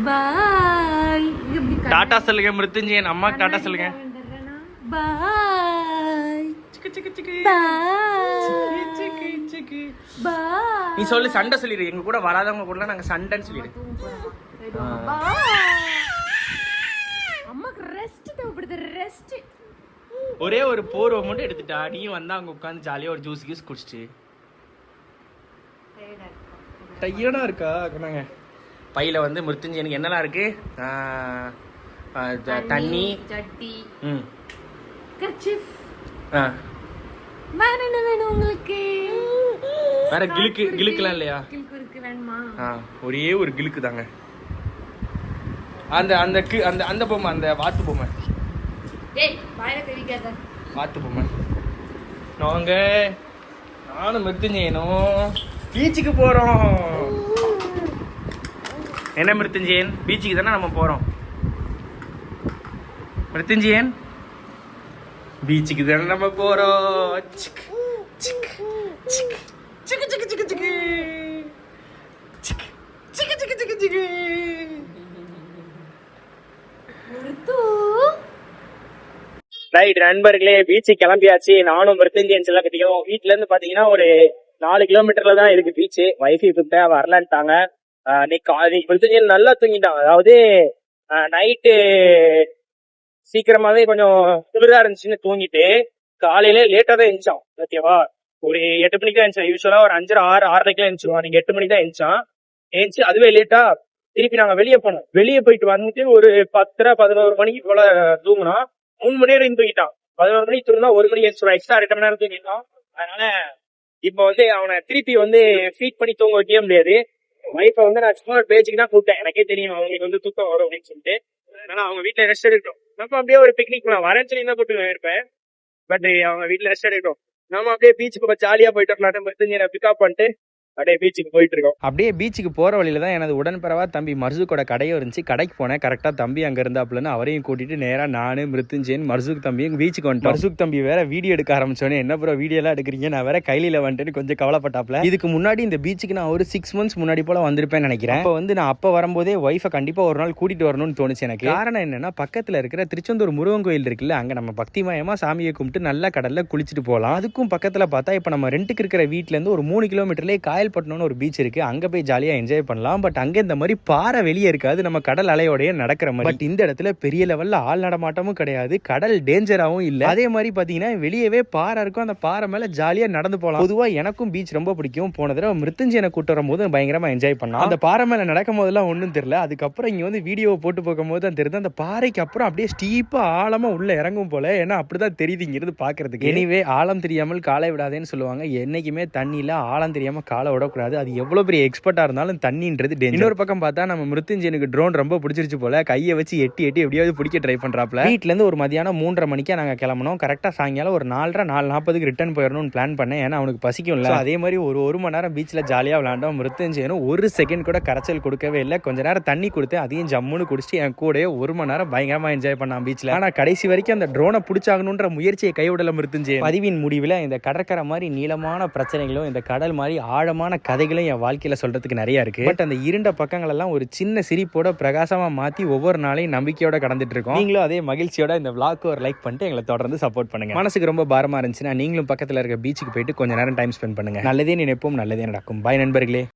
பாய். டாடா சொல்லுங்க மிருத்யுஞ்சயன், அம்மாக்கு டாடா சொல்லுங்க. பாய். நீ சொல்லு, சண்டை சொல்லிடு. எங்க கூட வராதவங்க கூட நாங்க சண்டைன்னு சொல்லிடு. அம்மாக்கு ரெஸ்ட் தேவைப்படுது, ரெஸ்ட். ஒரே ஒரு போர்வை மட்டும் எடுத்துட்டா, நீ வந்தா அங்க உட்காந்து ஜாலியா ஒரு ஜூஸ் கீஸ் குடிச்சிட்டு. டயர்டா இருக்கா? நாங்க பையில வந்து மிருத்யுஞ்சயனுக்கு என்னெல்லாம் இருக்கு? தண்ணி, சட்டி, கர்ச்சீஃப், வேற என்ன வேணும் உங்களுக்கு? வேற கிலுக்குலாம் இல்லையா? கிலுக்கு இருக்கு, வேணுமா? ஒரே ஒரு கிலுக்கு தாங்க. அந்த அந்த அந்த அந்த பொம்மை, அந்த வாத்து பொம்மை. ஏய், வாயில தெரிக்காத. வாத்து பொம்மை. நானும் மிருத்யுஞ்சயனும் பீச்சுக்கு போறோம். என்ன மிருத்யுஞ்சயன், பீச்சுக்கு தானே நம்ம போறோம்? மிருத்யுஞ்சயன், பீச்சுக்கு தானே நம்ம போறோம். சிக்கு சிக்கு சிக்கு சிக்கு சிக்கு சிக்கு சிக்கு சிக்கு சிக்கு சிக்கு சிக்கு. ரைட் நண்பர்களே, பீச்சுக்கு கிளம்பியாச்சு. நானும் மிருத்யுஞ்சயன் எல்லாம் கட்டியும். வீட்டுல இருந்து பாத்தீங்கன்னா ஒரு 4 கிலோமீட்டர்ல தான் இருக்கு பீச்சு. வைஃபை கூப்பிட்டா வரலான்ட்டாங்க. மிருத்யுஞ்சயன் நல்லா தூங்கிட்டான். அதாவது நைட்டு சீக்கிரமாவே கொஞ்சம் குளிரா இருந்துச்சுன்னு தூங்கிட்டு காலையில லேட்டா தான் எழுந்தான். ஓகேவா, ஒரு 8 மணிக்கு தான் எழுந்தான். யூஸ்வலா ஒரு 5, 6, 6:30 எழுந்துருவான். நீங்க 8 மணிக்கு தான் எழுந்தான். எழுந்துச்சு அதுவே லேட்டா. திருப்பி நாங்க வெளியே போனோம். வெளியே போயிட்டு வந்துட்டு ஒரு 10, 11 மணிக்கு போல தூங்கினா. 3 மணி நேரம் தூங்கிட்டான். 11 மணிக்கு தூங்கினா 1 மணிக்கு எழுந்துருவான். எக்ஸ்ட்ரா 8 மணி நேரம் தூங்கிட்டான். அதனால இப்ப வந்து அவனை திருப்பி வந்து ஃபீட் பண்ணி தூங்க வைக்கவே முடியாது. வைஃபை வந்து நான் சும்மா பேச்சுக்கு தான் கூப்பிட்டேன். எனக்கே தெரியும் அவங்களுக்கு வந்து தூக்கம் வரும் அப்படின்னு சொல்லிட்டு. அதனால அவங்க வீட்டுல ரெஸ்ட் எடுக்கட்டும். நம்ம அப்படியே ஒரு பிக்னிக் போலாம். வரேன்னு சொல்லி தான் கூப்பிட்டு இருப்பேன். பட் அவங்க வீட்டுல ரெஸ்ட் எடுக்கட்டும். நம்ம அப்படியே பீச்சுக்கு ஜாலியா போயிட்டு வரலாம். மிருத்யுஞ்சயனை பிக்கப் பண்ணிட்டு அப்படியே பீச்சுக்கு போயிட்டு இருக்கோம். அப்படியே பீச்சுக்கு போற வழியில தான் எனது உடன்பிறவா தம்பி மர்சுக்கோட கடையும் இருந்துச்சு. கடைக்கு போனேன். கரெக்டா தம்பி அங்க இருந்தாப்புலன்னு அவரையும் கூட்டிட்டு நேரா நானு மிருத்யுஞ்சயன் மர்சுக் தம்பியும் பீச்சுக்கு வந்துட்டோம். மர்சுக் தம்பி வேற வீடியோ எடுக்க ஆரம்பிச்சோன்னே, என்ன ப்ரோ வீடியோ எல்லாம் எடுக்கிறீங்க, நான் வேற கையில வந்துட்டு கொஞ்சம் கவலைப்பட்டாப்ல. இதுக்கு முன்னாடி இந்த பீச்சுக்கு நான் ஒரு 6 months முன்னாடி போல வந்திருப்பேன்னு நினைக்கிறேன். அப்ப வந்து நான் அப்ப வரும்போதே ஒய்ஃபை கண்டிப்பா ஒரு நாள் கூட்டிட்டு வரணும்னு தோணுச்சு எனக்கு. காரணம் என்னன்னா, பக்கத்துல இருக்கிற திருச்செந்தூர் முருகன் கோயில் இருக்குல்ல, அங்க நம்ம பக்திமயமா சாமியை கும்பிட்டு நல்லா கடல்ல குளிச்சுட்டு போகலாம். அதுக்கும் பக்கத்துல பார்த்தா இப்ப நம்ம ரெண்டுக்கு இருக்கிற வீட்டுல இருந்து ஒரு 3 கிலோமீட்டர்லயே காயல்பட்டினம்னு ஒரு பீச் இருக்கு. அங்க போய் ஜாலியா என்ஜாய் பண்ணலாம். பட் அங்க இந்த மாதிரி பாறை வெளியே இருக்காது, நம்ம கடல் அலையோடய நடக்கிற மாதிரி. பட் இந்த இடத்துல பெரிய லெவல்ல ஆள் நடமாட்டமும் கிடையாது, கடல் டேஞ்சராகவும் இல்ல. அதே மாதிரி பாத்தீங்கன்னா வெளியவே பாறை இருக்கும். அந்த பாறை மேல ஜாலியா நடந்து போகலாம். பொதுவா எனக்கும் பீச் ரொம்ப பிடிக்கும். போன தடவை மிருத்யுஞ்சயனை கூட்டு வரும்போது பயங்கரமா என்ஜாய் பண்ணலாம். அந்த பாறை மேல நடக்கும் போதெல்லாம் ஒன்றும் தெரியல. அதுக்கப்புறம் இங்க வந்து வீடியோ போட்டு போகும் போது தான் தெரியுது, அந்த பாறைக்கு அப்புறம் அப்படியே ஸ்டீப்பா ஆழமா உள்ள இறங்கும் போல. ஏன்னா அப்படிதான் தெரியுது இங்க இருந்து பாக்குறதுக்கு. எனிவே, ஆழம் தெரியாமல் காலை விடாதேன்னு சொல்லுவாங்க. என்னைக்குமே தண்ணியில ஆழம் தெரியாம காலை விடக்கூடாது. அது எவ்வளவு பெரிய எக்ஸ்பர்ட்டா இருந்தாலும் தண்ணின்றது டேஞ்சர். இன்னொரு பக்கம் பார்த்தா நம்ம மிருத்யுஞ்சயனுக்கு ட்ரோன் ரொம்ப பிடிச்சிருச்சு போல. கையை வச்சு எட்டி எப்படியாவது பிடிக்க ட்ரை பண்றாப்ல. வீட்டுல இருந்து ஒரு மதியானம் 3:30 மணிக்கு நாங்க கிளம்பணும். கரெக்டா சாயங்காலம் ஒரு 4:30, 4:40 ரிட்டர்ன் போயிடணும்னு பிளான் பண்ணேன். ஏன்னா அவனுக்கு பசிக்கும்ல. அதே மாதிரி ஒரு மணி நேரம் பீச்ல ஜாலியா விளையாண்டோம். மிருத்யுஞ்சயனும் ஒரு செகண்ட் கூட கரைச்சல் கொடுக்கவே இல்லை. கொஞ்ச நேரம் தண்ணி கொடுத்து அதையும் ஜம்முன்னு குடிச்சிட்டு என் கூட 1 மணி நேரம் பயங்கரமா என்ஜாய் பண்ணான் பீச்ல. ஆனா கடைசி வரைக்கும் அந்த ட்ரோனை பிடிச்சாகணுன்ற முயற்சியை கைவிடல மிருத்யுஞ்சயன். பதிவின் முடிவில் இந்த கடற்கரை மாதிரி நீளமான பிரச்சனைகளும் இந்த கடல் மாதிரி ஆழமான கதைகளும் என் வாழ்க்கையில சொல்றதுக்கு நிறைய இருக்கு. பட் அந்த இருண்ட பக்கங்கள் எல்லாம் ஒரு சின்ன சிரிப்போட பிரகாசமா மாத்தி ஒவ்வொரு நாளையும் நம்பிக்கையோட கடந்துட்டு இருக்கோம். நீங்களும் அதே மகிழ்ச்சியோட இந்த vlog ஒரு லைக் பண்ணிட்டு எங்களை தொடர்ந்து சப்போர்ட் பண்ணுங்க. மனசுக்கு ரொம்ப பாரமா இருந்துச்சுன்னா நீங்களும் பக்கத்துல இருக்க பீச்சுக்கு போயிட்டு கொஞ்ச நேரம் டைம் ஸ்பெண்ட் பண்ணுங்க. நல்லதே நினைப்போம், நல்லதே நடக்கும். பாய் நண்பர்களே.